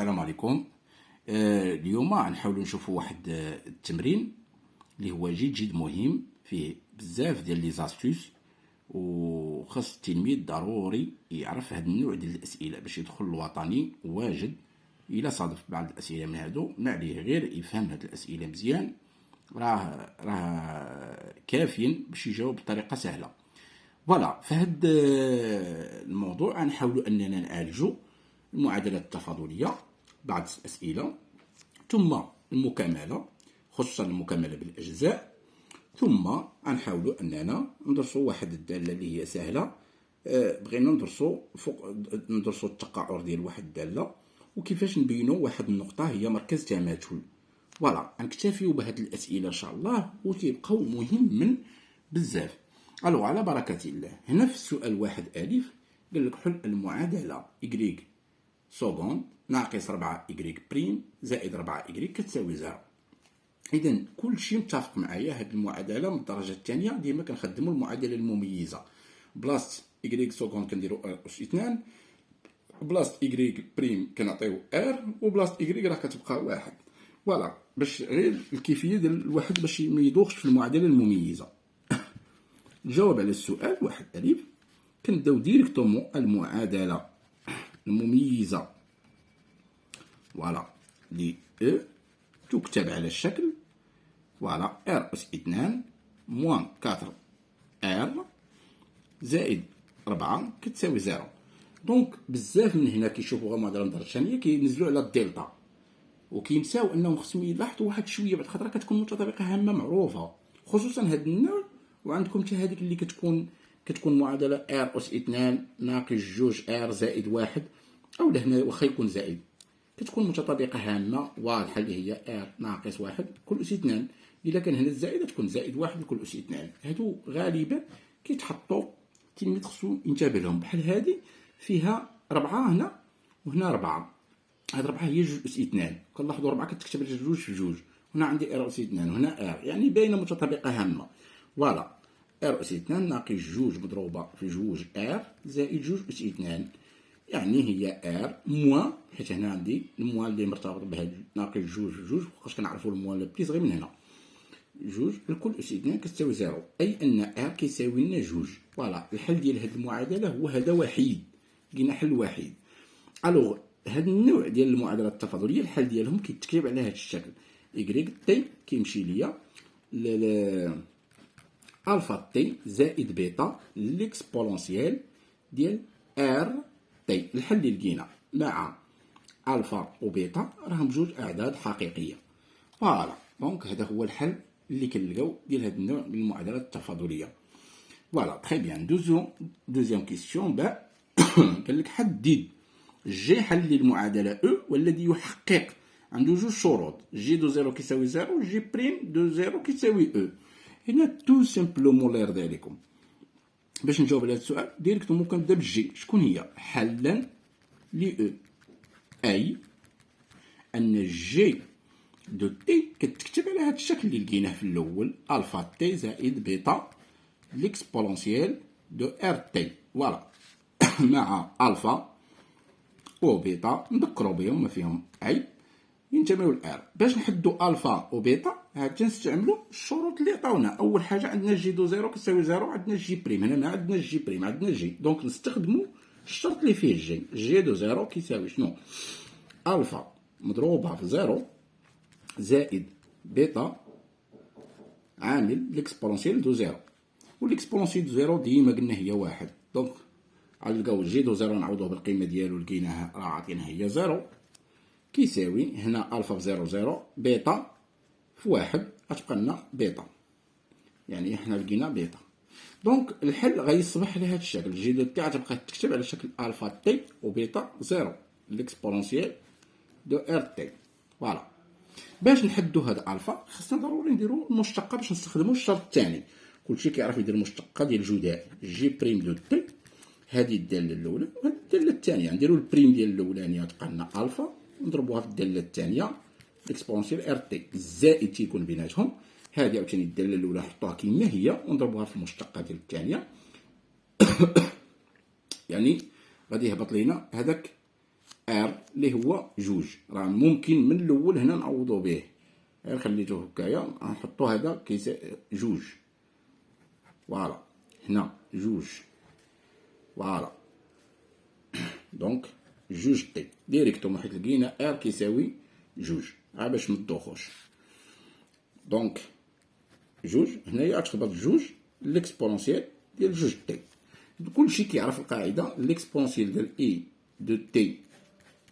السلام عليكم. اليوم غنحاولوا نشوفوا واحد التمرين اللي هو جد مهم، فيه بزاف ديال لي زاستوس، وخاص التلميذ ضروري يعرف هذا النوع ديال الاسئله باش يدخل الوطني واجد. الا صادف بعض الاسئله من هادو ما عليه غير يفهم هاد الاسئله مزيان، راه كافيين باش يجاوب بطريقه سهله. فوالا في هاد الموضوع غنحاولوا اننا نعالجوا المعادلات التفاضليه، بعض الاسئله، ثم المكامله، خصوصا المكامله بالاجزاء، ثم غنحاولوا اننا ندرسوا واحد الداله اللي هي سهله. بغينا ندرسوا التقاعر ديال واحد الداله وكيفاش نبينوا واحد النقطه هي مركز تماثل. فوالا غنكتفيو بهاد الاسئله ان شاء الله، وتيبقاو مهم بزاف. الو على بركه الله. هنا في السؤال واحد الف قال لك حل المعادله إكريك سكوند ناقص 4 إكريك بريم زائد 4 إكريك كتساوي 0. اذا كل شيء متفق معايا. هاد المعادله من الدرجه الثانيه ديما كنخدموا المعادله المميزه. بلاصه إكريك سكوند كنديروا اس 2، بلاصه إكريك بريم كنعطيو ار، وبلاصه إكريك راه كتبقى واحد. فوالا باش غير الكيفيه ديال الواحد باش ما يدوخش في المعادله المميزه. الجواب على السؤال واحد الف كنبداو ديريكتومون المعادله المميزه. فوالا لي او تكتب على الشكل فوالا ار اس 2 موان 4 ار زائد 4 كتساوي 0. دونك بزاف من هنا كيشوفوا المعادله من الدرجه الثانيه كينزلوا على الدلتا وكينساو انهم خصهم يلاحظوا واحد شويه، بعد خطره كتكون متطابقه هامه معروفه، خصوصا هاد النوع. وعندكم حتى هذيك اللي كتكون معادله ار اس 2 ناقص 2 ار زائد 1، او لهنا واخا يكون زائد كتكون متطابقه هامه واضحه اللي هي ار ناقص 1 كل اس 2. الا كان هنا الزائده تكون زائد 1 لكل اس 2. هادو غالبا كيتحطوا التلميذ خصو ينتبه لهم. بحال هذه فيها 4 هنا وهنا 4، هاد 4 هي 2 اس 2. كنلاحظوا 4 كتكتب على 2 في 2. هنا عندي ار اس 2 وهنا ار، يعني باينه متطابقه هامه. فوالا ار اس 2 ناقص 2 مضروبه في 2 ار زائد 2 اس 2، يعني هي ار موان، حيت هنا عندي الموان اللي مرتبط بهاد ناقص 2 في 2، فوقاش كنعرفوا الموان بلي صغير من هنا 2 لكل اس 2 كتساوي 0، اي ان ار كيساوي لنا 2. فوالا الحل ديال هاد المعادله هو هذا وحيد، لقينا حل وحيد. الوغ هاد النوع ديال المعادلات التفاضليه الحل ديالهم كيتكتب على هاد الشكل إكريك تي كيمشي ليا الفا تي زائد بيتا ليكسبونونسيال ديال ار تي. الحل اللي لقينا مع الفا وبيتا راهم جوج اعداد حقيقيه. فوالا دونك هذا هو الحل اللي كنلقاو ديال هاد النوع من المعادلات التفاضليه. فوالا تري بيان. دوزيام كيسيون با قال لك حدد جي حل للمعادله او والذي يحقق عنده جوج شروط، جي دو زيرو كيساوي زيرو وجي بريم دو زيرو كيساوي او. هنا تو سامبلومون لا يرضي عليكم باش نجاوب على هذا السؤال ديريكتومون كنبدا بالجي. شكون هي؟ حلا لي او، اي ان جي دو تي كتكتب على هذا الشكل اللي لقيناه في الاول، الفا تي زائد بيتا ليكسبونونسيال دو ار تي. فوالا مع الفا وبيتا نذكروا بهم ما فيهم عيب ينتميو للار. باش نحدوا الفا وبيتا عاد نستعملوا الشروط اللي عطاونا. اول حاجه عندنا جي دو زيرو كتساوي زيرو، عندنا جي بريم، هنا ما عندنا جي بريم عندنا جي، دونك نستخدموا الشرط اللي فيه الجي. جي دو زيرو كيساوي شنو؟ الفا مضروبه في زيرو زائد بيتا عامل ليكسبونونسيال دو زيرو، والاكسبونونسيال دو زيرو ديما قلنا هي واحد. دونك غنلقاو جي دو زيرو نعوضوه بالقيمه ديالو لقيناها راه عاطينا هي زيرو، كيساوي هنا الفا في زيرو زيرو بيتا في واحد غتبقى لنا بيتا، يعني حنا لقينا بيتا. دونك الحل غيصبح على هذا الشكل، جي دو تي غتبقى تكتب على شكل الفا تي وبيتا زيرو ليكسبونونسيال دو ار تي. فوالا باش نحدو هاد الفا خاصنا ضروري نديرو المشتقه باش نستخدمو الشرط الثاني. كلشي كيعرف يدير المشتقه ديال جداء جي بريم دو تي، هذه الداله الاولى وهذه الداله الثانيه. نديرو البريم ديال الاولانيه تبقى لنا الفا نضربوها في الداله الثانيه اكسبونسيال ار تي، الزائد تيكون بيناتهم. هذه عاوتاني الداله الاولى نحطوها كما هي ونضربوها في المشتقه ديال الثانيه يعني غادي يهبط لينا هذاك ار اللي هو جوج، راه ممكن من الاول هنا نعوضو به، غير خليتوه هكايا نحطو هذا جوج، فوالا هنا جوج، فوالا دونك جوج تي ديريكتومون حيت لقينا ار كيساوي جوج، باش مدوخوش. دونك جوج هنايا تخبط جوج ليكسبونونسيال ديال جوج تي. كلشي كيعرف القاعده، ليكسبونونسيال ديال اي دو تي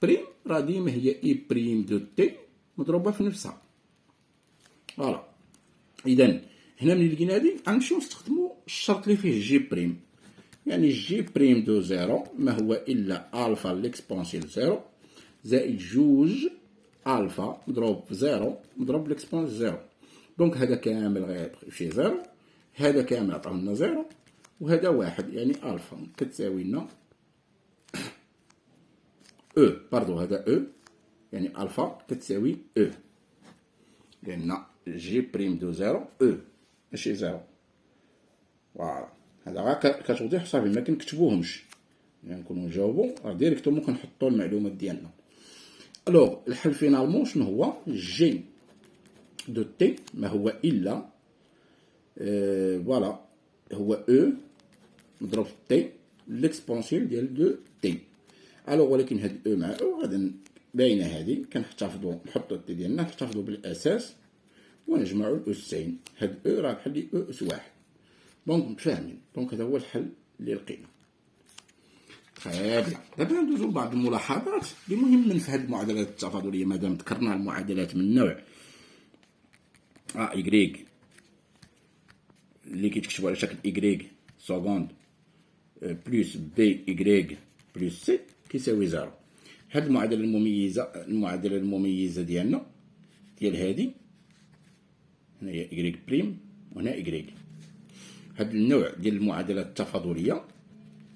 بريم راه ديما هي اي بريم دو تي مضروبه في نفسها، فوالا. اذا هنا ملي لقينا هادي غنمشيو نستخدمو الشرط اللي فيه جي بريم، يعني جي بريم دو زيرو ما هو الا الفا ليكسبونسيال زيرو زائد جوج الفا مضروب في زيرو مضروب ليكسبونسيال زيرو. دونك هذا كامل غيمشي زيرو، هذا كامل عطاه لنا زيرو، وهذا واحد، يعني الفا كتساوي لنا او، باردو هذا او، يعني الفا كتساوي او، لان جي بريم دو زيرو او ماشي زيرو، فوالا. هذا غير كتوضيح صافي، ما كنكتبوهمش، يعني نكونو نجاوبو راه ديريكتومون كنحطو المعلومات ديالنا. الوغ الحل فينالمون شنو هو؟ جي دو تي ما هو الا فوالا هو او مضروب في تي ليكسبونسيال ديال دو تي. الوغ ولكن هاد او مع او غادي باينه هادي، كنحتفظوا نحطوا التي ديالنا نحتفظوا بالاساس ونجمعوا الاسين، هاد او راه بحال لي او اس واحد. دونك متفاهمين؟ دونك هذا هو الحل اللي لقينا. بيان. دابا ندوزو لبعض الملاحظات اللي مهمه في هاد المعادلات التفاضليه، مادام ذكرنا المعادلات من نوع إيكغيك اللي كيتكتبوا على شكل إيكغيك سكوند بلس بي إيكغيك بلس سي كيساوي زيرو. هاد المعادلة المميزة ديالنا ديال هادي هنايا إيكغيك بريم وهنا إيكغيك. هاد النوع ديال المعادلات التفاضلية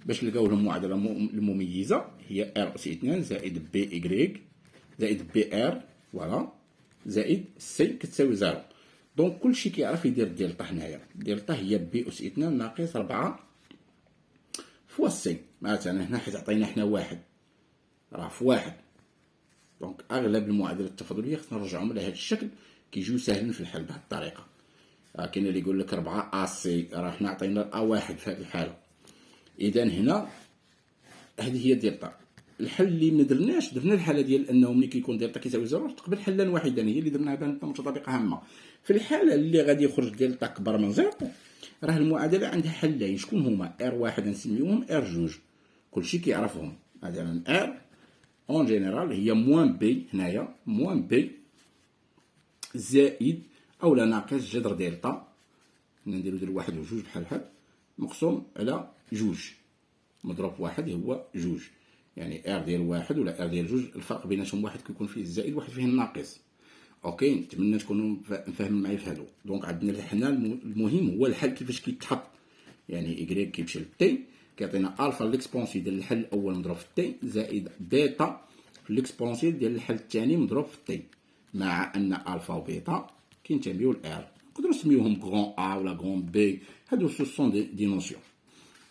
باش نلقاو لهم المعادلة المميزة هي ار أس 2 زائد بي إيكغيك زائد بي ار فوالا زائد سي كتساوي زيرو. دونك كلشي كيعرف يدير ديلتا هنايا، ديلتا هي بي أس 2 ناقص 4 فوا سي. مثلا هنا حيت عطينا حنا واحد راه في واحد، دونك اغلب المعادلات التفاضليه خصنا نرجعهم على هذا الشكل كيجيو ساهلين في الحل بهذه الطريقه. كاين اللي يقول لك 4 ا سي، راه حنا عطينا ا واحد في هذه الحاله. اذا هنا هذه هي ديلتا. الحل اللي ما درناش، درنا الحاله ديال انه ملي كيكون ديلتا كيساوي زيرو تقبل حلا واحدا، هي اللي درناها بانت متطابقه هامه. في الحاله اللي غادي يخرج ديلتا اكبر من زيرو راه المعادله عندها حلين، شكون هما؟ ار واحد نسميوهم ار جوج، كلشي كيعرفهم. مثلا ار اون جينيرال هي موان بي، هنايا موان بي زائد اولا ناقص جذر ديلتا، نديرو ديال واحد وجوج بحال مقسوم على جوج مضروب واحد هو جوج، يعني ار ديال واحد ولا ار ديال جوج الفرق بيناتهم واحد كيكون فيه الزائد واحد فيه الناقص. اوكي، نتمنى تكونوا فاهمين معايا في هادو. دونك عندنا حنا المهم هو الحل كيفاش كيتحط، يعني إيكغيك كيمشي للتي كيعطينا الفا ليكسبونسيال ديال الحل الاول مضروب في التي زائد بيتا في ليكسبونسيال ديال الحل الثاني مضروب في التي، مع ان الفا وبيتا كينتميو لار، نقدروا نسميوهم غون ا ولا غون بي، هادو سو سون دي نوسيون.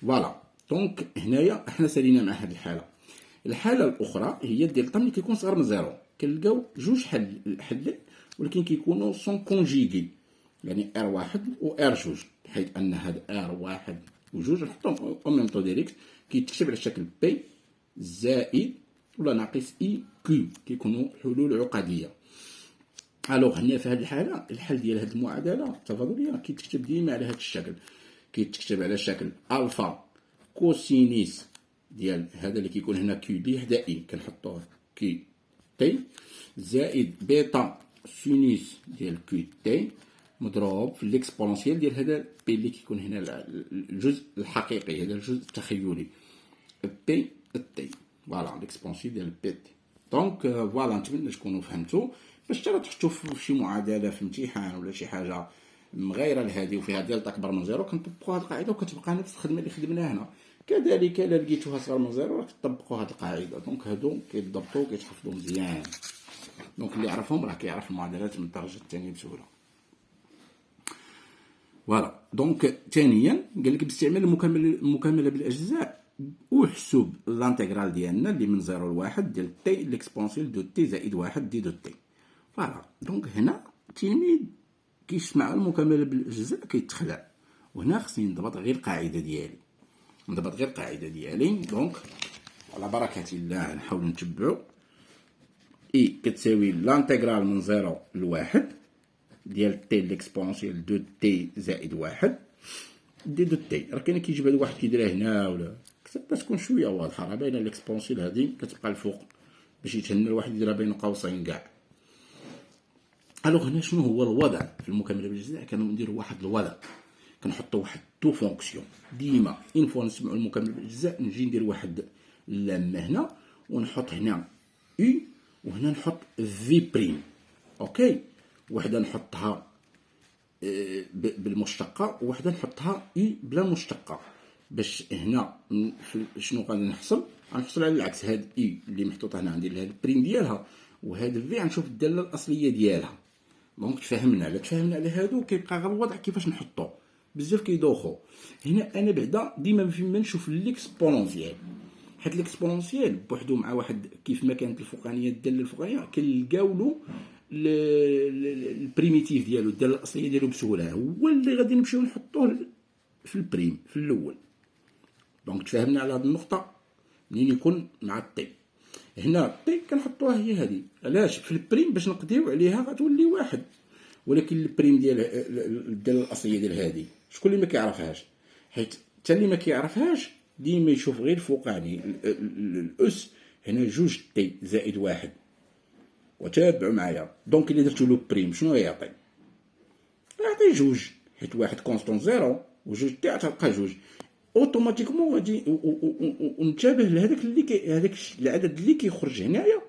فوالا دونك هنايا حنا سالينا مع هاد الحاله الاخرى هي ديلتا ملي كيكون صغر من زيرو، كنلقاو جوج حلين ولكن كيكونوا سون كونجيغي، يعني ار واحد و ار جوج، بحيث ان هاد ار واحد و جوج نحطهم او ميم طو ديريكت كيتكتب على شكل بي زائد ولا ناقص اي كيو، كيكونوا حلول عقديه. الوغ هنا في هذه الحاله الحل ديال هذه المعادله التفاضليه كيتكتب ديما على هذا الشكل، كيتكتب على شكل الفا كوسينيس ديال هذا اللي كيكون هنا كيو دي حدا اي كنحطوه كي تي زائد بيتا سينيس ديال كيو تي مضروب في الاكسبونسيال ديال هذا بي اللي كيكون هنا الجزء الحقيقي، هذا الجزء التخيلي بي تي، فوالا الاكسبونسيال ديال بي تي. دونك فوالا نتمنى تكونوا فهمتوا. باش تحطوا في شي معادله في امتحان ولا شي حاجه مغايره لهذه وفيها ديلتا اكبر من زيرو كنطبقوا هذه القاعده وكتبقى نفس الخدمه اللي خدمناها هنا. كذلك الا لقيتوها صغر من زيرو راك تطبقوا هذه القاعده. دونك هادو كيتضبطوا كيتحفظوا مزيان. دونك اللي يعرفهم راه كيعرف المعادلات من الدرجه الثانيه بسهوله. فوالا دونك ثانيا قال لك باستعمال المكمله بالاجزاء وحسب لانتيغرال ديالنا اللي من 0 ل 1 ديال تي ليكسبونسيال دو تي زائد 1 دي دو تي. فوالا دونك هنا التلميذ كيسمع المكمله بالاجزاء كيتخلع، وهنا خصني نضبط غير القاعده ديالي. دونك على بركه الله نحاول نتبعو. اي كتساوي لانتيغرال من 0 ل 1 ديال تي ليكسبونسيال دو تي زائد 1 دي دو تي. راه كاين كيجيب هذا واحد كيديرها هنا ولا كتبقى تكون شويه واضحه، راه باينه ليكسبونسيال هادي كتبقى الفوق باش يتهنى الواحد يديرها بين قوسين كاع. الوغ هنا شنو هو الوضع في المكمله بالاجزاء؟ كنديروا واحد الوضع، كنحطوا واحد دو فونكسيون. ديما اون فوا نسمعوا المكمل بالاجزاء نجي ندير واحد اللامه هنا ونحط هنا اي، وهنا نحط في بريم. اوكي، وحده نحطها بالمشتقه وحده نحطها اي بلا مشتقه، باش هنا شنو غادي نحصل على العكس. هاد اي اللي محطوطه هنا ندير لها البريم ديالها، وهاد في غنشوف الداله الاصليه ديالها. دونك تفاهمنا على هادو. كيبقى غير الوضع كيفاش نحطو، بزاف كيدوخو. هنا انا بعدا ديما فين ما نشوف ليكسبونونسيال، حيت ليكسبونونسيال بوحدو مع واحد كيف ما كانت الفوقانيه الداله الفوقانيه كنلقاو له البريميتيف ديالو، الداله الاصليه ديالو بسهوله، هو اللي غادي نمشيو نحطوه في البريم في الاول. دونك تفاهمنا على هذه النقطه. منين يكون مع الطي هنا الطي كنحطوها هي هذه، علاش؟ في البريم باش نقضيو عليها غتولي واحد، ولكن البريم ديال الداله الاصليه ديال هذه شكون اللي ما كيعرفهاش؟ حيت حتى اللي ما كيعرفهاش ديما يشوف غير الفوقاني الاس هنا جوج تي زائد واحد، وتابعوا معايا. دونك اللي درتو له بريم شنو يعطي؟ يعطي جوج، حيت واحد كونستون زيرو وجوج تي غتبقى جوج. اوتوماتيكمون غادي ونتبه لهذاك هذاك العدد اللي كيخرج هنايا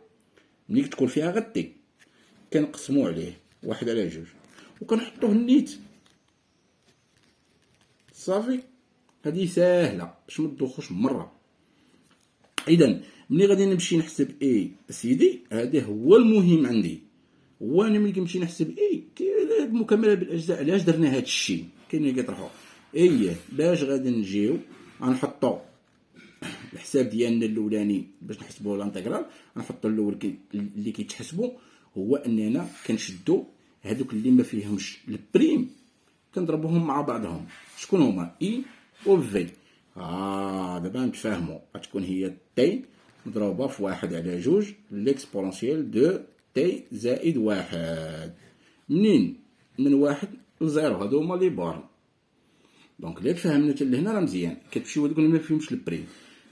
ملي تكون فيها غير تي كنقسمو عليه واحد على جوج وكنحطوه النيت صافي. هذه ساهله باش ما تدوخوش مره. اذا ملي غادي نمشي نحسب اي سيدي، هذا هو المهم عندي. هو انا ملي كنمشي نحسب اي المكمله بالاجزاء، علاش درنا هذا الشيء؟ كاين اللي كيطرحوا ايه باش غادي نجيو غنحطوا الحساب ديالنا الاولاني باش نحسبوا لانتيغرال. غنحطوا الاول اللي كيتحسبوا هو اننا كنشدوا هذوك اللي ما فيهمش البريم كنضربوهم مع بعضهم. شكون هما؟ اي و في. دابا نتفاهموا. غتكون هي تي مضروبه في واحد على جوج ليكسبونسيال دو تي زائد واحد. منين؟ من واحد لزيرو. هادو هما لي بارن. دونك الا تفهمنا حتى لهنا راه مزيان. كتمشيو هذوك اللي ما فيهمش البريم.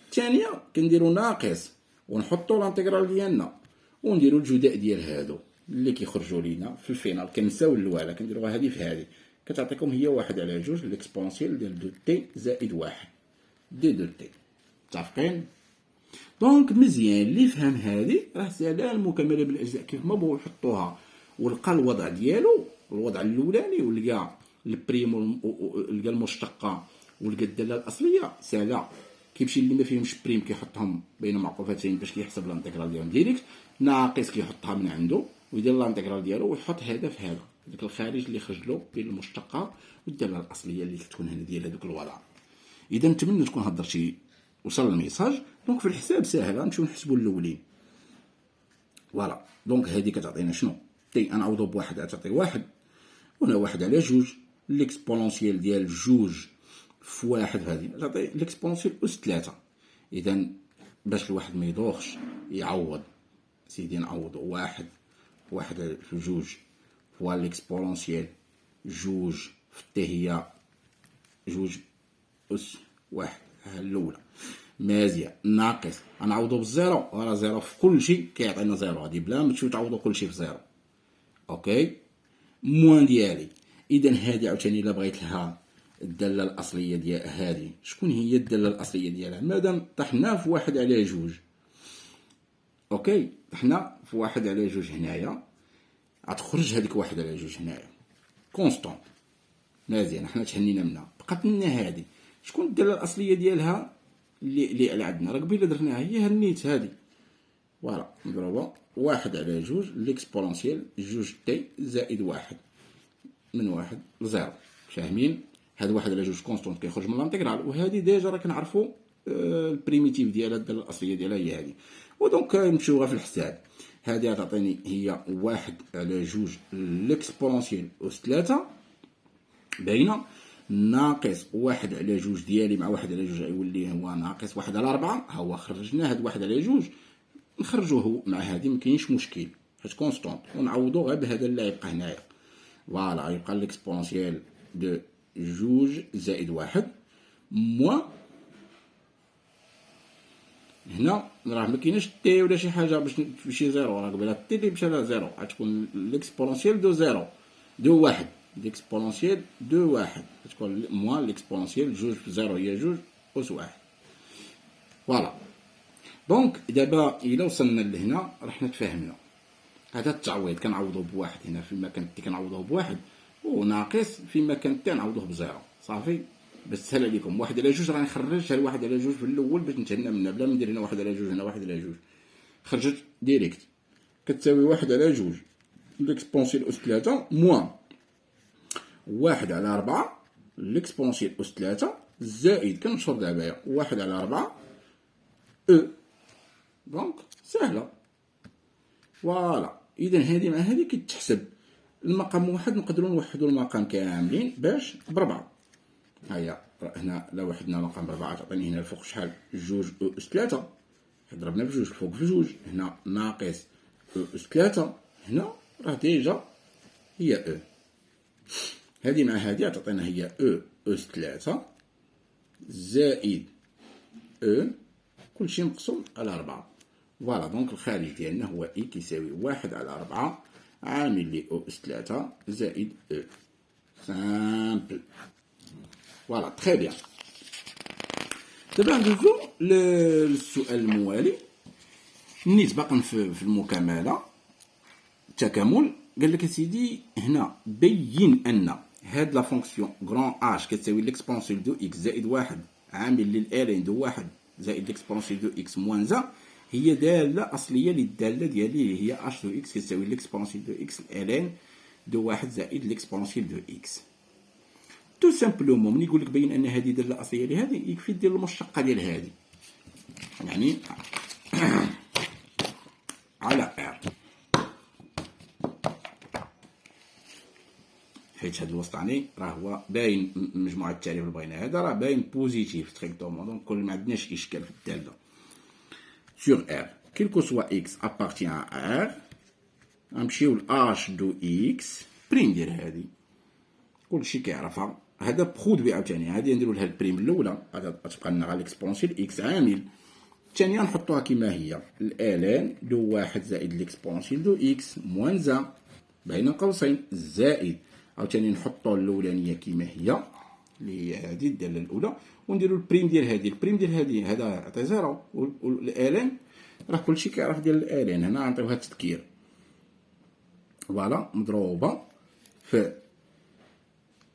الثانيه كنديروا ناقص ونحطوا لانتيغرال ديالنا ونديروا الجداء ديال هادو اللي كيخرجوا لينا في الفينال. كنساو الاولى كنديروها هذه في هذه، كتعطيكم هي واحد على جوج ليكسبونسيال ديال دو تي زائد واحد دي دو تي. متفقين؟ دونك مزيان اللي فهم هذه راه سالا المكمله بالاجزاء كيف ما بغاو يحطوها ولقى الوضع ديالو الوضع الاولاني ولقى البريم ولقى المشتقه ولقى الداله الاصليه، سالا كيمشي اللي ما فيهمش بريم كيحطهم بين معقوفتين باش كيحسب الانتيغرال ديالهم ديريكت، ناقص كيحطها من عنده ويدير الانتيغرال ديالو ويحط هذا في هذا، داك الخارج اللي خرج له بين المشتقه والداله الاصليه اللي تكون هنا ديال هذوك الوضع. اذا نتمنى تكون هضرتي وصل الميساج. دونك في الحساب ساهل، غنمشيو نحسبوا الاولين. فوالا دونك هذه كتعطينا شنو؟ تي نعوضو بواحد تعطي واحد، وهنا واحد على جوج ليكسبونونسيال ديال جوج في واحد هذه تعطي ليكسبونونسيال اس 3. اذا باش الواحد ما يدوخش يعوض سيدي نعوضو واحد في جوج فوا ليكسبونونسيال جوج في تي هي جوج اس واحد الاولى مزيان ناقص غنعوضو بالزيرو، راه زيرو في كل شيء كيعطينا زيرو، هادي بلا ما تمشيو تعوضو كل شيء في زيرو. اوكي موان ديالي. اذا هادي عاوتاني الا بغيت لها الداله الاصليه ديال هادي، شكون هي الداله الاصليه ديالها؟ مادام طحنا في واحد على جوج، اوكي طحنا في واحد على جوج هنايا غتخرج هذيك واحد على جوج هنايا كونستون مزيان، حنا تهنينا منها بقات لنا هادي. شكون الداله الاصليه ديالها اللي عندنا؟ راه قبيله درناها هي هنيت هادي. فوالا مضروبه واحد على جوج ليكسبونونسيال جوج تي زائد واحد من واحد لزيرو. فاهمين؟ هاد واحد على جوج كونستونت كيخرج من الانتيغرال، وهادي ديجا راه كنعرفو البريميتيف ديالها الداله الاصليه ديالها هي هذه. ودونك نمشيوها في الحساب. هذه غتعطيني هي 1/2 ليكسبونونسيال أس 3 باينه، ناقص 1/2 ديالي مع 1/2 غيولي هو ناقص 1/4. ها هو خرجنا هاد 1/2 نخرجوه مع هادي مكاينش مشكل حيت كونستونط، ونعوضو غير بهذا اللي غيبقى هنايا. فوالا غيبقى ليكسبونسيال دو 2 زائد 1 موان هنا راه مكايناش تي ولا شي حاجه باش تمشي زيرو، راه قبيله تي اللي مشى لها زيرو غتكون ليكسبونسيال دو زيرو دو واحد، ليكسبونسيال دو واحد غتكون موان ليكسبونسيال 2 في زيرو هي 2 أس 1. فوالا دونك دابا إلا وصلنا لهنا راه حنا تفاهمنا. هذا التعويض كنعوضوه بواحد هنا فيما كانت تي كنعوضوه بواحد، وناقص فيما كانت تي نعوضوه بزيرو. صافي باش تسهل عليكم. 1/2 راه نخرج هاد 1/2 في الاول باش نتهنى منها بلا ما ندير هنا 1/2 هنا 1/2. خرجت ديريكت كتساوي 1/2 ليكسبونسيال أس 3 موان 1/4 ليكسبونسيال أس 3 زائد كنشر دابا 1/4 أو. دونك سهله. فوالا اذا هذه مع هذه كتحسب. المقام واحد نقدروا نوحدوا المقام كاملين باش بربعه. هيا هنا لو وحدنا مقام بربعه تعطيني هنا الفوق شحال 2 أس 3 ضربنا في 2 الفوق في 2 هنا ناقص أس 3 هنا راه ديجا هي أو. هذه مع هذه تعطينا هي أو أس 3 زائد أو كلشي مقسوم على 4. فوالا دونك الخارج ديالنا هو إي كيساوي 1/4 عامل لي أو أس 3 زائد أو. سامبل. فوالا تخي بيان. دابا ندوزو للسؤال الموالي. نيت باقا في المكاملة التكامل. قال لك سيدي هنا بين أن هاد لا فونكسيون غران اش كتساوي ليكسبونسيال دو إكس زائد 1 عامل للالين دو 1 زائد ليكسبونسيال دو إكس موان زا هي دالة أصلية للدالة ديالي اللي هي اش دو إكس كتساوي ليكسبونسيال دو إكس الالين دو 1 زائد ليكسبونسيال دو إكس. تو سامبلومون ملي يقول لك بين أن هذه دالة أصلية لهذه يكفي دير المشتقة ديال هذه، يعني على ار، حيت هاد الوسطاني راه هو باين مجموعة التعريف اللي بغينا هذا راه باين بوزيتيف تريكتومون. دونك كل ما عندناش إشكال في الدالة sur R quel que soit X appartient à R. غنمشيو ل H دو X بريم ديال هادي كلشي كيعرفها. هذا برودوي عاوتاني هادي نديرو لها البريم الاولى غتبقى لنا غير ليكسبونسيال إكس عامل الثانيه نحطوها كيما هي الالين دو 1 زائد ليكسبونسيال دو إكس موان زا بين قوسين زائد عاوتاني نحطو الاولانيه كيما هي اللي هي هادي الداله الاولى ونديرو البريم ديال هادي. البريم ديال هادي هذا عطي زيرو والالين راه كلشي كيعرف ديال الالين هنا غنعطيوها التذكير. فوالا مضروبه في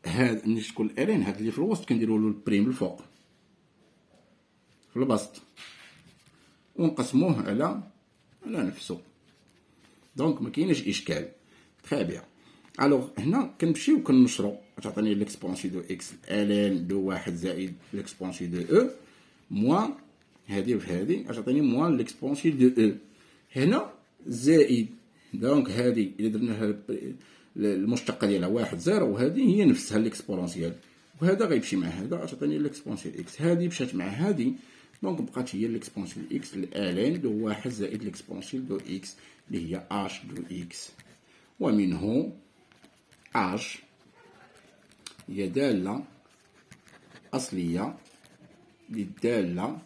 هاد ملي تكون الالين هاد اللي في الوسط كنديرو له البريم الفوق في البسط ونقسموه على نفسه. دونك ما كاينش اشكال. تري بيان. الوغ هنا كنمشيو كنشرو تعطيني ليكسبونسي دو إكس الين دو 1 زائد ليكسبونسي دو أو موان هادي في هادي تعطيني موان ليكسبونسي دو أو هنا زائد. دونك هادي إلا درناها المشتقة ديالها 1 0 وهادي هي نفسها ليكسبونسيال وهذا غيمشي مع هذا تعطيني ليكسبونسيال إكس. هادي مشات مع هادي دونك بقات هي ليكسبونسيال إكس الين دو 1 زائد ليكسبونسيال دو إكس اللي هي اش دو إكس. ومنه اش هي دالة أصلية للدالة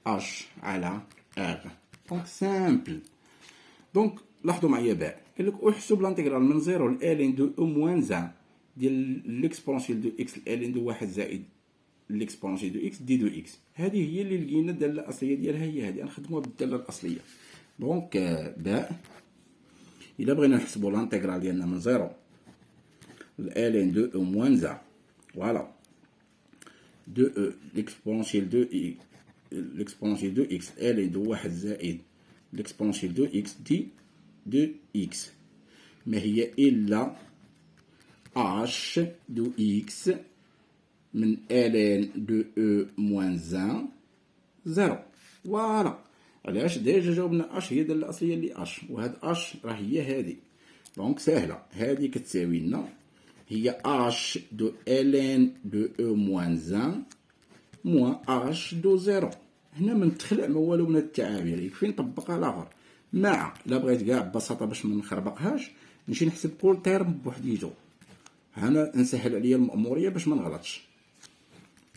اش على ار. دونك سامبل. دونك لاحظوا معايا باء قال لك احسب لانتيغرال من 0 ل الين دو او موان زان ديال ليكسبونسيال دو إكس الين دو 1 زائد ليكسبونسيال دو إكس دي دو إكس. هذه هي اللي لقينا الدالة الأصلية ديالها هي هذه غنخدموها بالدالة الأصلية. دونك باء إلا بغينا نحسبوا لانتيغرال ديالنا من 0 ل الين دو او موان زان فوالا دو او ليكسبونسيال دو ليكسبونسيال دو إكس الين دو 1 زائد ليكسبونسيال دو إكس دي دو إكس ما هي إلا اش دو إكس من الين دو او موان زان 0. فوالا. علاش؟ ديجا جاوبنا اش هي الدالة الأصلية اللي اش، وهاد اش راه هي هادي. دونك ساهلة، هادي كتساوي لنا هي اش دو الين دو او موان 1 موان اش دو 0. هنا ما نتخلع ما والو من هاد التعابير، يكفي نطبقها لاخر. مع لا بغيت كاع ببساطة باش ما نخربقهاش نمشي نحسب كل تيرم بوحديتو. هنا نسهل عليا المأمورية باش ما نغلطش.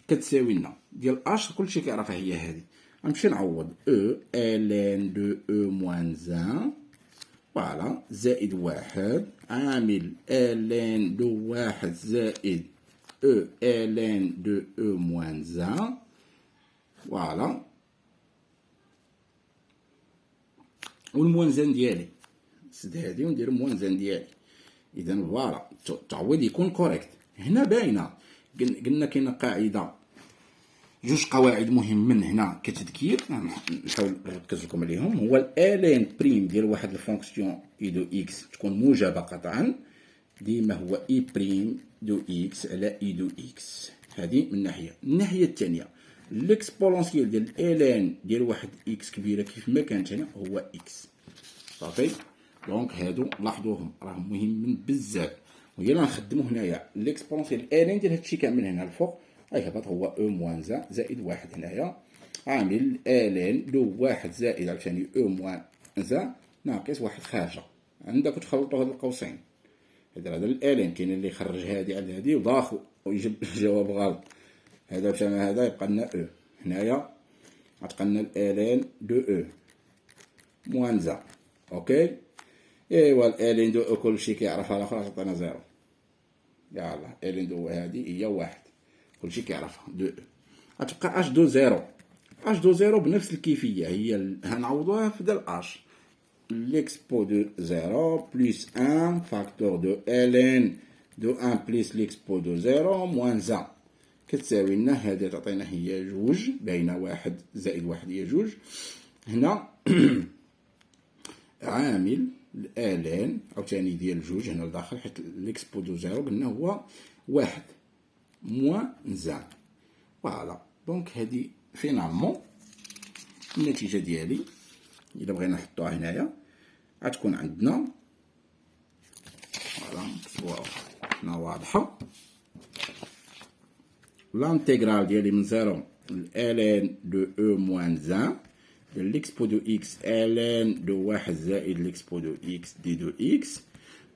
كتساوي لنا ديال اش كلشي كيعرفها هي هادي. غنمشي نعوض او الين دو او موان 1 فوالا زائد واحد عامل الين دو واحد زائد او الين دو او موان 1 فوالا. والموانزان ديالي سد هادي وندير موانزان ديالي. اذا فوالا التعويض يكون كوريكت. هنا باينه قلنا كاينه قاعده، جوج قواعد مهمين هنا كتذكير نحاول نركز لكم عليهم. هو الالين بريم ديال واحد الفونكسيون اي دو اكس تكون موجبه قطعا، ديما هو اي بريم دو اكس على اي دو اكس. هذه من ناحيه. الناحيه الثانيه الاكسبونونسيال ديال الالين ديال واحد اكس كبيره كيف ما كانت هنا هو اكس. صافي. دونك هادو لاحظوهم راهم مهمين بزاف، ويلا نخدمو هنايا الاكسبونونسيال الالين ديال هادشي كامل هنا الفوق هبط هو او موان زان زائد واحد هنايا عامل الين دو واحد زائد عاوتاني او موان زان ناقص واحد خارجه. عندك تخلطوا هاد القوسين. هذا الالين كاين اللي يخرج هادي على هادي وضاخو ويجيب الجواب غلط. هذا بشان هذا يبقى لنا او هنايا غتبقى لنا الالين دو او موان زان. اوكي. ايوا الالين دو او كلشي كيعرفها، الاخرى تعطينا زيرو. يلاه الين دو هادي هي واحد كلشي كيعرفها دو او. غتبقى اش دو زيرو. اش دو زيرو بنفس الكيفيه هي هنعوضوها في دال اش. l'expo de 0 plus 1 facteur de ln de 1 plus l'expo de 0 moins 1 كتساوي لنا هذه تعطينا هي جوج، باينه واحد زائد واحد هي جوج. هنا عامل الالين عاوتاني ديال جوج هنا لداخل حيت ليكسبو دو 0 قلنا هو واحد موان زان. فوالا. دونك هادي فينالمون النتيجه ديالي الا بغينا نحطوها هنايا غتكون عندنا فوالا نكتبوها هنا واضحه. لانتيغرال ديالي من 0 لn دو او موان زان ليكسبو دو اكس ln دو واحد زائد ليكسبو دو اكس دي دو اكس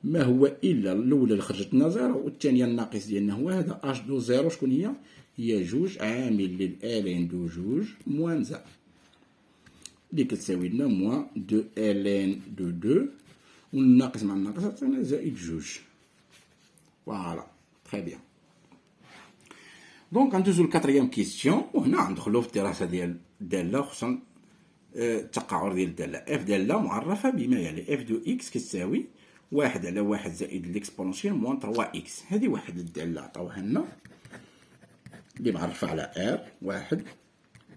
ما هو الا الاولى اللي خرجت لنا 0 والثانيه الناقص ديالنا هو هذا اش دو 0. شكون هي؟ هي جوج عامل للالين دو جوج موان زان اللي كتساوي لنا موان دو الين دو دو والناقص مع الناقص عطينا زائد جوج. فوالا تري بيان. دونك غندوزو للكاتريام كيستيون، وهنا غندخلو في الدراسه ديال الداله خصوصا التقاعر ديال الداله. اف داله معرفه بما يلي اف دو اكس كتساوي واحد على واحد زائد ليكسبونونسيال موان 3 اكس. هذه واحد الداله عطاوها لنا اللي معرفه على ار واحد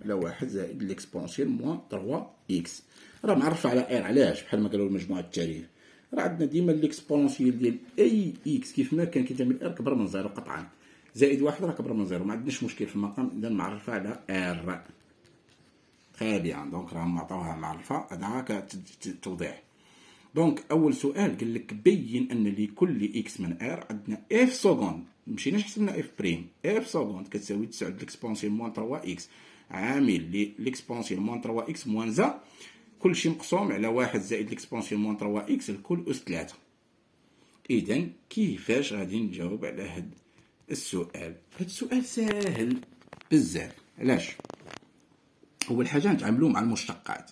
على واحد زائد ليكسبونسيال موان 3 اكس. راه معرفه على ار علاش؟ بحال ما قالوا المجموعه التاليه راه عندنا ديما ليكسبونسيال ديال اي اكس كيف ما كان كينتمي لار كبر من زيرو قطعا، زائد واحد راه كبر من زيرو، ما عندناش مشكل في المقام. اذا معرفه على ار تري بيان. دونك راهم عطاوها معرفه هذا توضيح. دونك اول سؤال قال لك بين ان لكل اكس من ار عندنا اف سكوند، مشيناش حسبنا اف بريم، اف سكوند كتساوي 9 ليكسبونسيال موان 3 اكس عامل ليكسبونسيال موان 3 اكس موان زا كلشي مقسوم على واحد زائد ليكسبونسيال موان 3 اكس الكل اس 3. اذا كيفاش غادي نجاوب على هاد السؤال؟ هاد السؤال ساهل بزاف. علاش؟ اول حاجه نتعاملوا مع المشتقات،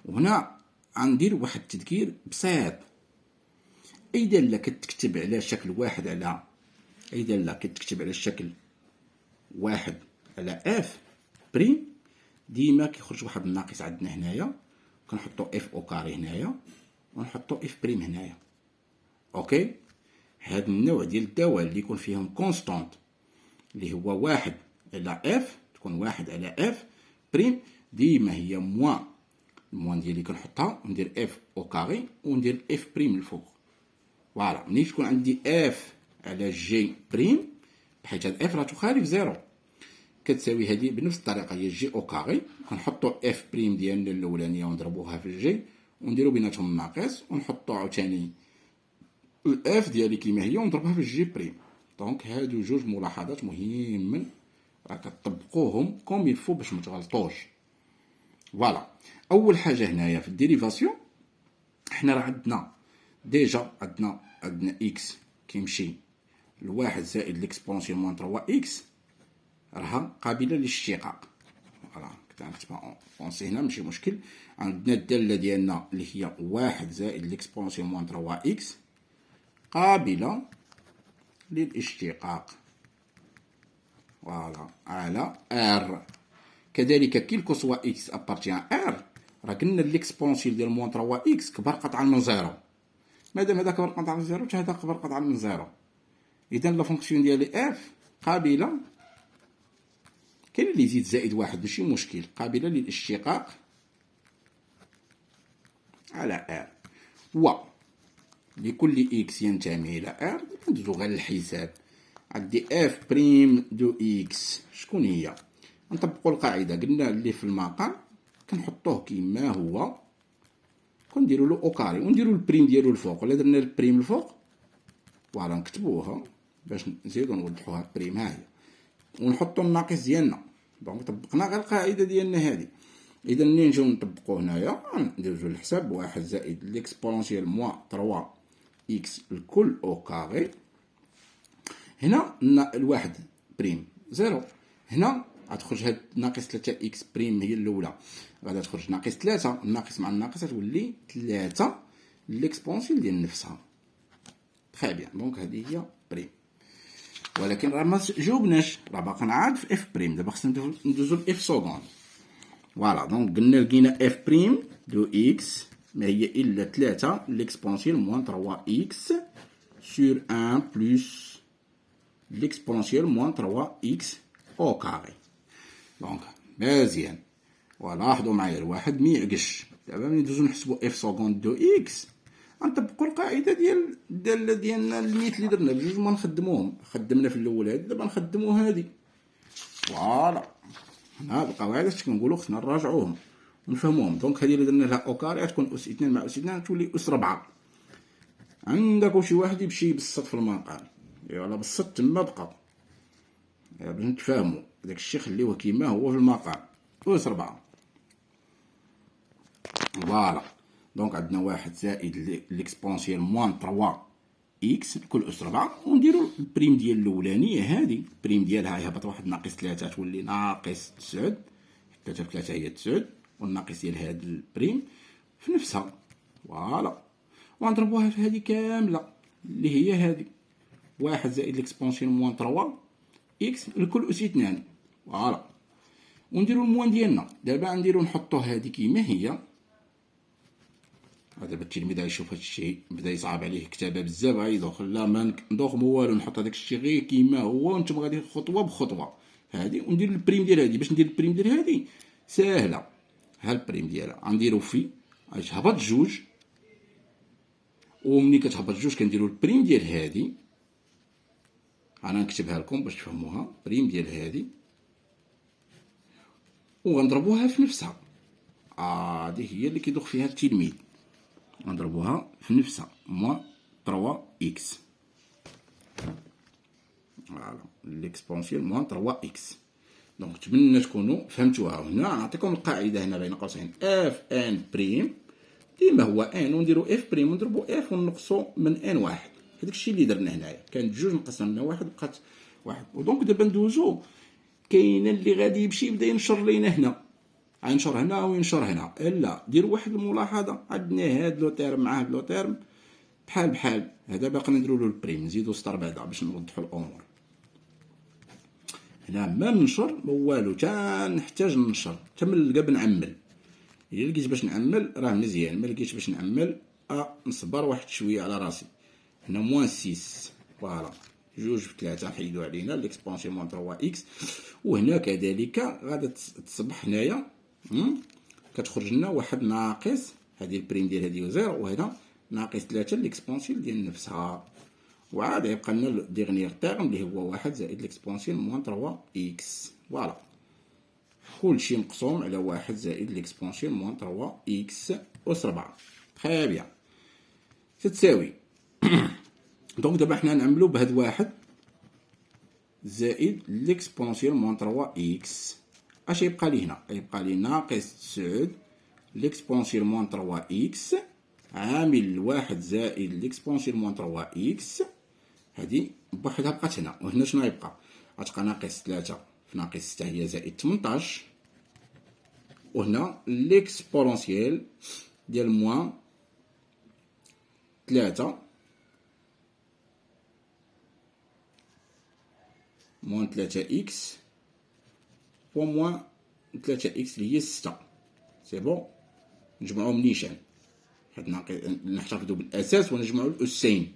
وهنا غندير واحد التذكير بسيط. اي داله كتكتب على شكل واحد على اي داله كتكتب على الشكل واحد على اف بريم ديما كيخرج واحد الناقص عندنا هنايا، كنحطو اف او كاري هنايا ونحطو اف بريم هنايا. اوكي. هاد النوع ديال الدوال اللي يكون فيهم كونستانت اللي هو واحد على اف تكون واحد على اف بريم ديما هي موان الموان ديالي كنحطها وندير اف او كاري وندير اف بريم الفوق. فوالا. ملي تكون عندي اف على جي بريم بحيث هاد اف راه تخالف زيرو كتساوي هذه بنفس الطريقه، هي جي او كاري. غنحطوا اف بريم ديالنا الاولانيه ونضربوها في الجي ونديرو بيناتهم ناقص، ونحطوا عاوتاني الاف ديالي كيما هي ونضربها في الجي بريم. دونك هادو جوج ملاحظات مهمين راه كطبقوهم كوم يلفو باش متغلطوش. فوالا، اول حاجه هنايا في الديريفاسيون حنا راه عندنا ديجا عندنا اكس كيمشي لواحد زائد ليكسبونسيون موان 3 اكس راها قابله للاشتقاق. فوالا كنت غنكتبها اونسي هنا ماشي مشكل. عندنا الداله ديالنا اللي هي واحد زائد ليكسبونسيون موان 3 اكس قابله للاشتقاق، فوالا، على ار. كذلك كيلكو سوا اكس ابارتيان ار، راه قلنا ليكسبونسيون ديال موان 3 اكس كبر قطعا من زيرو. مادام هذا كبر قطعا من زيرو حتى هذا كبر قطعا من زيرو، اذا لا فونكسيون ديالي اف قابله، كاين اللي يزيد زائد واحد ماشي مشكل، قابله للاشتقاق على ار. و لكل اكس ينتمي الى ار ندوزو غير للحساب. عندي اف بريم دو اكس شكون هي؟ نطبقوا القاعده قلنا اللي في المقام كنحطوه كيما هو، كنديروا له او كاري ونديروا البريم ديالو الفوق. ولا درنا البريم الفوق فوالا نكتبوها باش نزيدو نوضحوها بريم، ها هي، ونحطوا الناقص ديالنا. دونك طبقنا غير القاعده ديالنا هذه. اذا منين نجيو نطبقوا هنايا نديرو الحساب واحد زائد ليكسبونسيال موان 3 اكس الكل او كاري. هنا الواحد بريم زيرو، هنا غتخرج هاد ناقص 3 اكس بريم هي الاولى، غادا تخرج ناقص 3، الناقص مع الناقص غتولي 3 ليكسبونسيال ديال نفسها. تري بيان، دونك هذه هي بريم. ولكن راه ما جاوبناش، راه باقي عاد في اف بريم. دابا خصنا ندوزو لاف سكوند. فوالا، دونك قلنا لقينا اف بريم دو اكس ما هي الا 3 ليكسبونسيال موان 3 اكس سور 1 بلس ليكسبونسيال موان 3 اكس او كاري. دونك مزيان، ولاحظوا معايا الواحد ميعكش. دابا ملي ندوزو نحسبو اف سكوند دو اكس غنطبقوا القاعده ديال الداله ديالنا الميت اللي درنا بجوج ما نخدموهم. خدمنا في الاول هادي، دابا نخدمو هادي. فوالا، هنا القواعد اش كنقولوا خصنا نراجعوهم ونفهموهم. دونك هذه اللي درنا لها او كاري غتكون اس 2 مع اس 2 تولي اس 4. عندك شي واحد يمشي يبسط في المقال، يلا بسط تما بقى باش نتفاهموا. داك الشيء خليوه كيما هو في المقال اس 4. فوالا، دونك عندنا واحد زائد ليكسبونسيال موان 3 اكس الكل اس 4، ونديرو البريم ديال الاولانيه هذه البريم ديالها يهبط واحد ناقص 3 تولي ناقص 9. 3 في 3 هي 9، والناقص ديال هاد البريم في نفسها. فوالا، ونضربوها في هذه كامله اللي هي هذه واحد زائد ليكسبونسيون موان 3 اكس الكل اس 2. فوالا، ونديرو الموان ديالنا. دابا نديرو نحطو هذه كيما هي. دابا التلميذ غيشوف هادشي بدا يصعب عليه كتابه بزاف، غيدخل لا ما ندوخمو والو، نحط هداك الشيء غير كيما هو وانتم غادي خطوه بخطوه. هادي وندير البريم ديال هادي. باش ندير البريم ديال هادي ساهله، ها البريم ديالها غنديرو في غتهبط جوج، ومني كتهبط جوج كنديرو البريم ديال هادي. انا نكتبها لكم باش تفهموها. بريم ديال هادي وغنضربوها في نفسها. هذه هي اللي كيدوخ فيها التلميذ. نضربوها في نفسها موان 3 اكس. فوالا، ليكسبونسيال موان 3 اكس. دونك نتمنى تكونوا فهمتوها. هنا نعطيكم القاعده هنا بين قوسين اف ان بريم ديما هو ان، ونديرو اف بريم ونضربو اف ونقصو من ان واحد. هذاك الشيء اللي درنا هنايا، كانت جوج نقصنا منها واحد بقات واحد. ودونك دابا ندوزو، كاين اللي غادي يمشي يبدا ينشر لينا هنا، غينشر هنا وينشر هنا. لا، ديروا واحد الملاحظه، عندنا هاد لو تيرم مع هاد لو تيرم بحال بحال. هذا باقي نديرو له البريم، نزيدو سطر بعدا باش نوضحوا الامور. هنا ما ننشر ما والو، تا نحتاج ننشر تا من نلقى بنعمل. الا لقيت باش نعمل راه مزيان، ما لقيتش باش نعمل نصبر واحد شويه على راسي. هنا موان 6. فوالا، جوج في 3 نحيدو علينا ليكسبونسيون موان 3 اكس. وهنا كذلك غادا تصبح هنايا كتخرج لنا واحد ناقص هذه البريم ديال هذه زيرو، وهنا ناقص 3 ليكسبونسيون ديال نفسها. وعاد يبقى لنا الديغنيغ تيرم اللي هو 1 زائد ليكسبونسيون موان 3 إكس. فوالا كلشي مقسوم على 1 زائد ليكسبونسيون موان 3 إكس أس 4. تخي بيان تتساوي دونك دابا حنا نعملو بهاد 1 زائد ليكسبونسيون موان 3 إكس. اش يبقى لي هنا؟ يبقى لي ناقص 9 ليكسبونسيون موان 3 إكس عامل 1 زائد ليكسبونسيون موان 3 إكس. هادي بوحدها بقات هنا، وهنا شنو يبقى؟ غتبقى ناقص 3 في ناقص 6 هي زائد 18، وهنا ليكسبونسيال ديال موان 3 موان 3 إكس و موان 3 إكس اللي هي 6. سي بون نجمعوهم نيشان حيت نحتفظوا بالأساس ونجمعوا الأسين.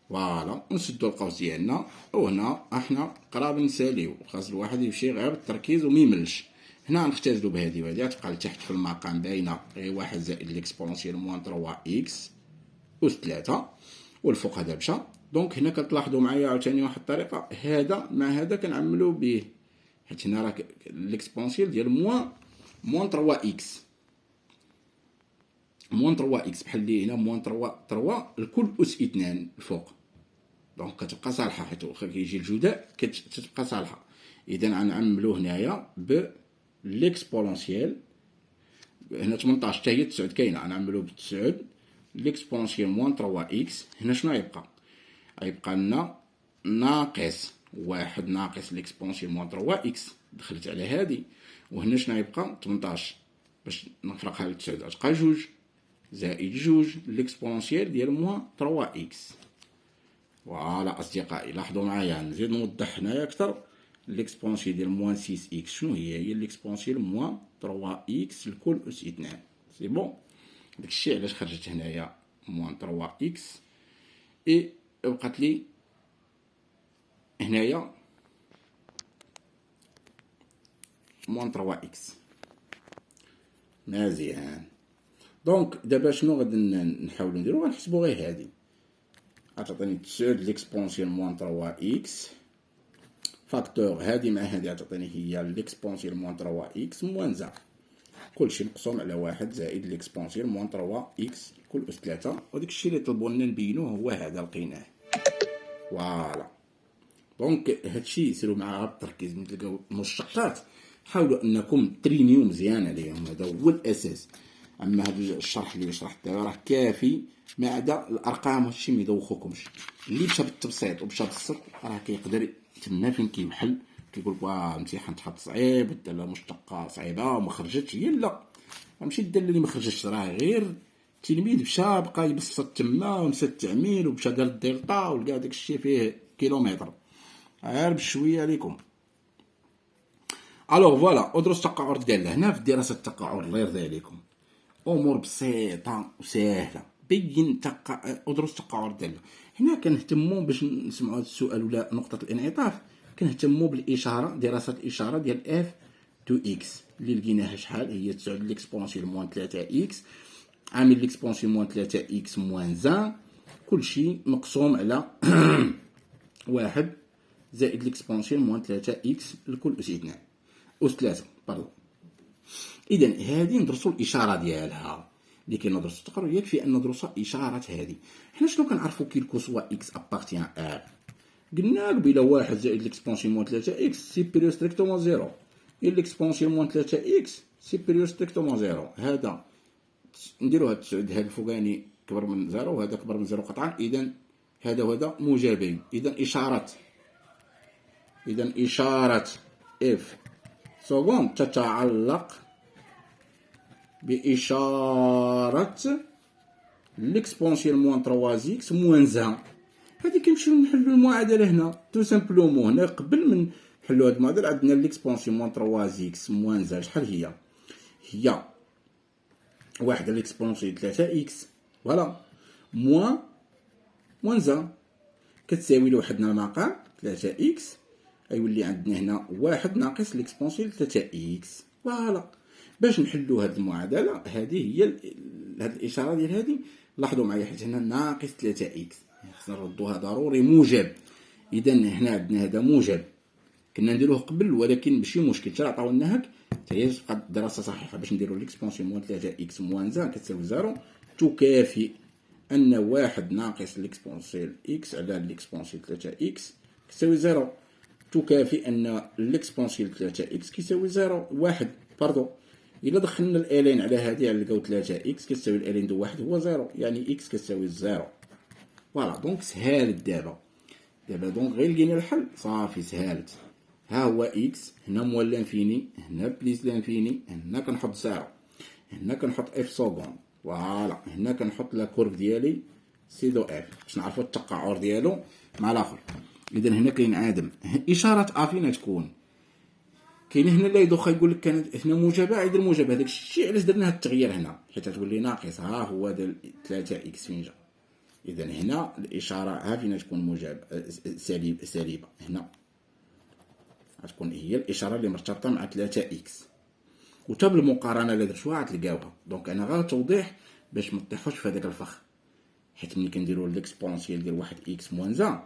فوالا ونسدو القوس ديالنا، وهنا احنا قراب نساليو، خاص الواحد يمشي غير بالتركيز وميملش. هنا غنختازلو بهادي وهادي غتبقى لتحت في المقام باينه غير 1 زائد ليكسبونسيال موان 3 إكس أس 3، والفوق هذا مشى. دونك هنا كتلاحظوا معايا عاوتاني واحد الطريقه، هذا مع هذا كنعملو به، حيت هنا راه ليكسبونسيال ديال موان 3 إكس موان 3 إكس بحال اللي هنا موان 3 الكل أس 2 الفوق. دونك كتبقى صالحه حيت واخا كيجي الجداء كتبقى صالحه. اذا غنعملو هنايا ب ليكسبونسيال، هنا 18 حتى هي 9 كاينه، غنعملو ب 9 ليكسبونسيال موان 3 إكس. هنا شنو يبقى؟ غيبقى لنا ناقص 1 ناقص ليكسبونسيال موان 3 إكس، دخلت على هادي. وهنا شنو يبقى؟ 18 باش نفرقها ل 9 غتبقى 2 زائد 2 ليكسبونسيال ديال موان 3 إكس. فوالا اصدقائي لاحظوا معايا، نزيد نوضح هنايا اكثر. ليكسبونسيال ديال موان 6 إكس شنو هي؟ هي ليكسبونسيال موان 3 إكس الكل أس 2. سي بون داكشي علاش خرجت هنايا موان 3 إكس. اي بقات لي هنايا موان 3 إكس. مزيان. دونك دابا شنو غادي نحاولو نديرو؟ غنحسبو غير هادي، غتعطيني 9 ليكسبونسيال موان 3 إكس فاكتور هادي مع هادي غتعطيني هي ليكسبونسيال موان 3 إكس موان زا كلشي مقسوم على 1 زائد ليكسبونسيال موان 3 إكس كل أس 3. وداك الشي اللي طلبوا لنا نبينوه هو هذا لقيناه. فوالا دونك هادشي سيرو معاه بالتركيز. ملي تلقاو المشتقات حاولوا انكم ترينيو مزيان عليهم، هذا هو الاساس. اما هذا الشرح اللي شرحت دابا راه كافي، ما عدا الارقام هادشي ما يدوخوكمش. اللي مشى بالتبسيط ومشى بالسط راه كيقدر تما فين كيوحل كيقول واه الامتحان تحط صعيب، دار مشتقه صعيبه وما خرجتش. هي لا ماشي الداله اللي ما خرجتش، راه غير التلميذ مشى بقى يبسط تما ونسى التعميل ومشى دار الدلتا ولقى داك الشيء فيه كيلومتر. غير بشويه عليكم. الوغ فوالا ادرس التقاعد ديالنا هنا في دراسه التقاعد الله يرضي عليكم. امور بسيطه وسهله. بين ادرس التقاعد ديالنا هنا كنهتموا باش نسمعوا هذا السؤال ولا نقطه الانعطاف، كنهتموا بالاشاره، دراسه الاشاره ديال اف تو اكس اللي لقيناها شحال هي 9 ليكسبونسيال موان 3 اكس عامل ليكسبونسيال موان 3 اكس موان زان كلشي مقسوم على 1 زائد ليكسبونسيال موان 3 اكس الكل أس 2 أس 3 باردون. اذا هذه ندرسوا الاشاره ديالها. اللي كندرسوا التقرر يكفي ان ندرسوا اشاره هذه. حنا شنو كنعرفوا كيلكو سوا اكس ابارتيان ار؟ قلنا لك بلا 1 زائد ليكسبونسيون موان 3 اكس سيبيريور ستريكتومون زيرو، اي ليكسبونسيون موان 3 اكس سيبيريور ستريكتومون زيرو. هذا نديرو هاد التسعود، هذا الفوقاني كبر من زيرو وهذا كبر من زيرو قطعا. اذا هذا وهذا موجبين. اذا اشاره اف سكوند تتعلق بإشارة ليكسبونسيال موان 3 إكس موان زان. هادي كنمشيو نحلو المعادلة هنا تو سامبلومون. هنا قبل من نحلو هاد المعادلة عندنا ليكسبونسيال موان 3 إكس موان زان شحال هي 1 ليكسبونسيال 3 إكس فوالا موان زان كتساوي لوحدنا المقام 3 إكس غيولي عندنا هنا 1 ناقص ليكسبونسيال 3 إكس. فوالا باش نحلو هاد المعادله هذه هي هاد الاشاره ديال هذه. لاحظوا معايا حيت هنا ناقص 3 إكس خصنا نردوها ضروري موجب. اذا هنا عندنا هذا موجب، كنا نديروه قبل ولكن ماشي مشكل، حتى عطاو لنا هاك حتى هي تبقى الدراسه صحيحه. باش نديرو ليكسبونسيون موان 3 اكس موان زان كتساوي زيرو، تكافئ ان واحد ناقص ليكسبونسيال اكس على ليكسبونسيال 3 اكس كتساوي زيرو، تكافئ ان ليكسبونسيال 3 اكس كيساوي زيرو واحد. باردون، الا دخلنا الالين على هذه نلقاو 3 اكس كتساوي الالين دو واحد هو زيرو، يعني اكس كتساوي زيرو. فوالا دونك سهالت دابا دونك غير لقينا الحل صافي سهالت. ها هو اكس هنا موال لانفيني، هنا بليس لانفيني، هنا كنحط زيرو، هنا كنحط اف سكوند. فوالا هنا كنحط لا كورف ديالي سي دو اف باش نعرفو التقعر ديالو مع الاخر. اذا هنا كينعادم اشاره ا فين تكون؟ كاين هنا اللي يدوخ يقول لك كانت هنا موجبه، يدير موجبه. هذاك الشيء علاش درنا هذا التغيير هنا، حيت تولي ناقص. ها هو ديال 3 اكس فين جا. اذا هنا الاشاره ها فين تكون موجبه سالبه، هنا غتكون هي الاشاره اللي مرتبطه مع 3 اكس. وتا بالمقارنه اللي درتوها غتلقاوها. دونك انا غير توضيح باش ما تطيحوش في هذاك الفخ، حيت ملي كنديروا ليكسبونسيال ديال واحد اكس موان زان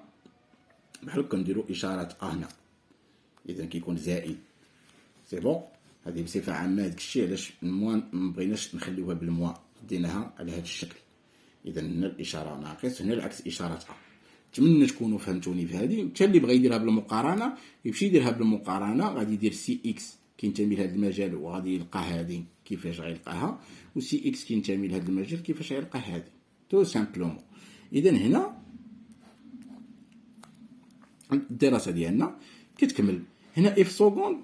بحال كنديروا اشاره هنا، اذا كيكون زائد. سي بون، هذه بصفه عامه هذاك الشيء علاش الموان مبغيناش نخليوها بالموان، ديناها على هذا الشكل. اذا هنا الاشاره ناقص، هنا العكس اشاره ا. نتمنى تكونوا فهمتوني في هذه. حتى اللي بغى يديرها بالمقارنه يمشي يديرها بالمقارنه، غادي يدير سي اكس كينتمي لهذا المجال وغادي يلقى هذه كيفاش غيلقاها، وسي اكس كينتمي لهذا المجال كيفاش غيلقى هذه، تو سامبلومون. اذا هنا الدراسه ديالنا كتكمل. هنا اف سكوند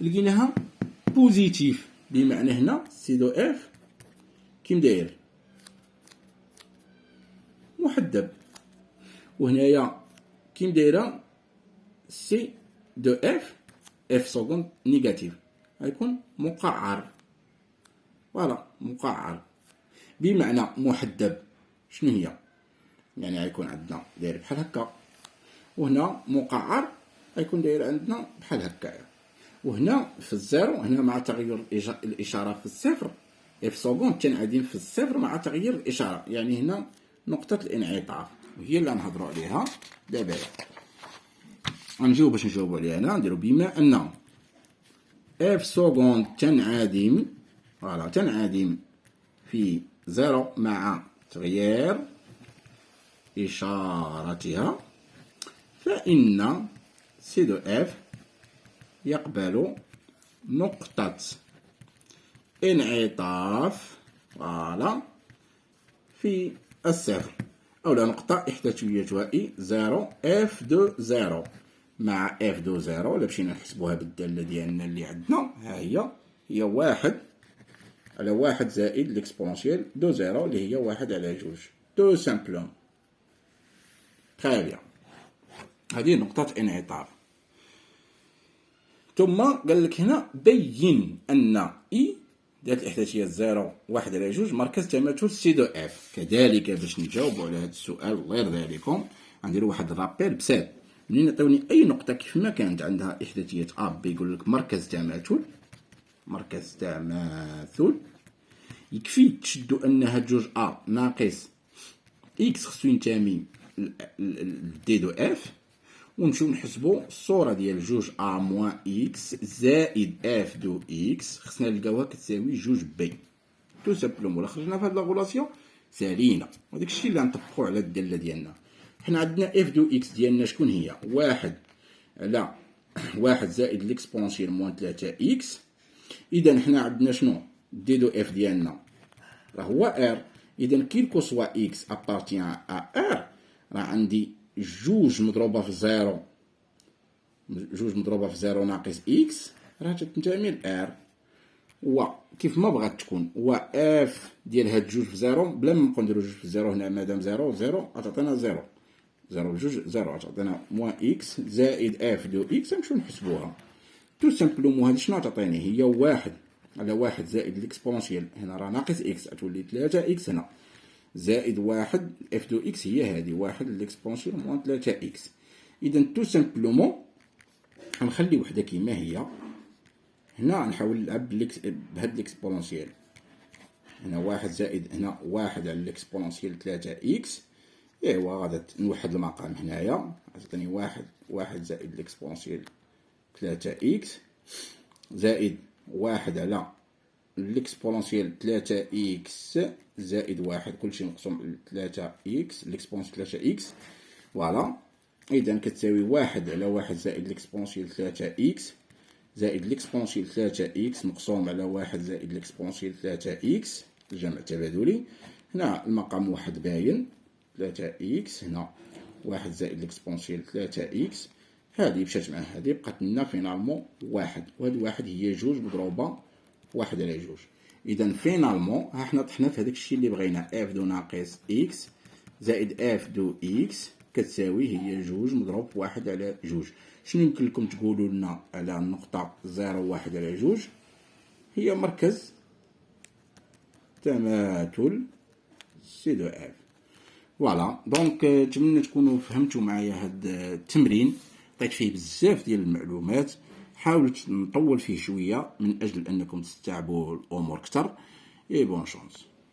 لقيناها بوزيتيف، بمعنى هنا سي دو اف كيم داير محدب، وهنايا كيم دايره سي دو اف اف سكوند نيجاتيف، غيكون مقعر. فوالا مقعر بمعنى محدب. شنو هي؟ يعني غيكون عندنا داير بحال هكا، وهنا مقعر غيكون داير عندنا بحال هكايا. وهنا في الزيرو، هنا مع تغير الاشاره في الصفر اف سكوند تنعدم في الصفر مع تغيير الاشاره، يعني هنا نقطه الانعطاف وهي اللي نهضروا عليها دابا. غنجيو باش نجاوبوا عليها هنا نديرو بما ان اف سكوند تنعدم، فوالا تنعدم في زيرو مع تغيير إشارتها، فإن سي دو اف يقبل نقطة انعطاف فوالا في الصفر، أو لا نقطة إحداثيتها إي زيرو اف دو زيرو مع اف دو زيرو. إلا مشينا نحسبوها بالدالة ديالنا اللي عندنا ها هي واحد على واحد زائد ليكسبونسيال دو زيرو اللي هي واحد على جوج، تو سامبلوم. تري بيان، هذه نقطة انعطاف. ثم قال لك هنا بين أن إي ذات الإحداثية زيرو واحد على جوج مركز تماثل سي دو اف. كذلك باش نجاوبوا على هذا السؤال الله يرضي عليكم غنديروا واحد الرابيل بسيط. منين عطيوني أي نقطة كيف ما كانت عندها إحداثية أ بي يقول لك مركز تماثل، مركز تماثل، يكفي تشدوا أن هاد جوج أ ناقص إكس خصو ينتمي دي دو اف، ونمشيو نحسبوا الصوره ديال جوج ا موان اكس زائد اف دو اكس، خصنا نلقاوها كتساوي جوج بي. تو سامبلومون ولا خرجنا في هاد لاغولاسيون سالينا، وداك الشيء اللي غنطبقوه على الداله ديالنا. حنا عندنا اف دو اكس ديالنا شكون هي؟ واحد على واحد زائد ليكسبونسيال موان 3 اكس. اذا حنا عندنا شنو؟ دي دو اف ديالنا راه هو ار. اذا كي كوسوا اكس ابارتيان ا ار راه عندي جوج مضروبه في زيرو، جوج مضروبه في زيرو ناقص اكس راه تنتمي لار. وكيف ما بغات تكون و اف ديال هاد جوج في زيرو بلا ما نبقاو نديرو جوج في زيرو هنا، مادام زيرو زيرو غتعطينا زيرو، زيرو بجوج زيرو غتعطينا موان اكس زائد اف دو اكس. نمشيو نحسبوها تو سامبلومون. هادي شنو غتعطيني؟ هي واحد على واحد زائد ليكسبونسيال هنا راه ناقص اكس غتولي 3 اكس هنا زائد واحد اف دو اكس هي هذه واحد ليكسبونسيال موان 3 اكس. اذا تو سامبلومون غنخلي وحده كيما هي هنا، نحاول نلعب بهاد ليكسبونسيال هنا واحد زائد هنا واحد على ليكسبونسيال 3 اكس ايوا غادا نوحد المقام هنايا، غتعطيني واحد زائد ليكسبونسيال 3 إكس زائد واحد على ليكسبونسيال 3 إكس زائد واحد، كلشي مقسوم على 3 إكس، ليكسبونسيال 3 إكس. فوالا، إذا كتساوي واحد على واحد زائد ليكسبونسيال 3 إكس زائد ليكسبونسيال 3 إكس مقسوم على واحد زائد ليكسبونسيال 3 إكس، الجمع تبادلي. هنا المقام واحد باين، 3 إكس، هنا واحد زائد ليكسبونسيال 3 إكس، هادي مشات مع هادي بقات لنا فينالمون واحد، وهاد واحد هي جوج مضروبة واحد على جوج. إذا فينالمون ها حنا طحنا في هداك الشي اللي بغينا، اف دو ناقص إكس زائد اف دو إكس كتساوي هي جوج مضروب في واحد على جوج. شنو يمكن لكم تقولوا لنا على النقطة زيرو واحد على جوج؟ هي مركز تماثل سي دو اف. فوالا، دونك نتمنى تكونوا فهمتوا معايا هاد التمرين، عطيت فيه بزاف ديال المعلومات، حاولت نطول فيه شويه من اجل انكم تستوعبوا الامور اكثر. اي بون شونس.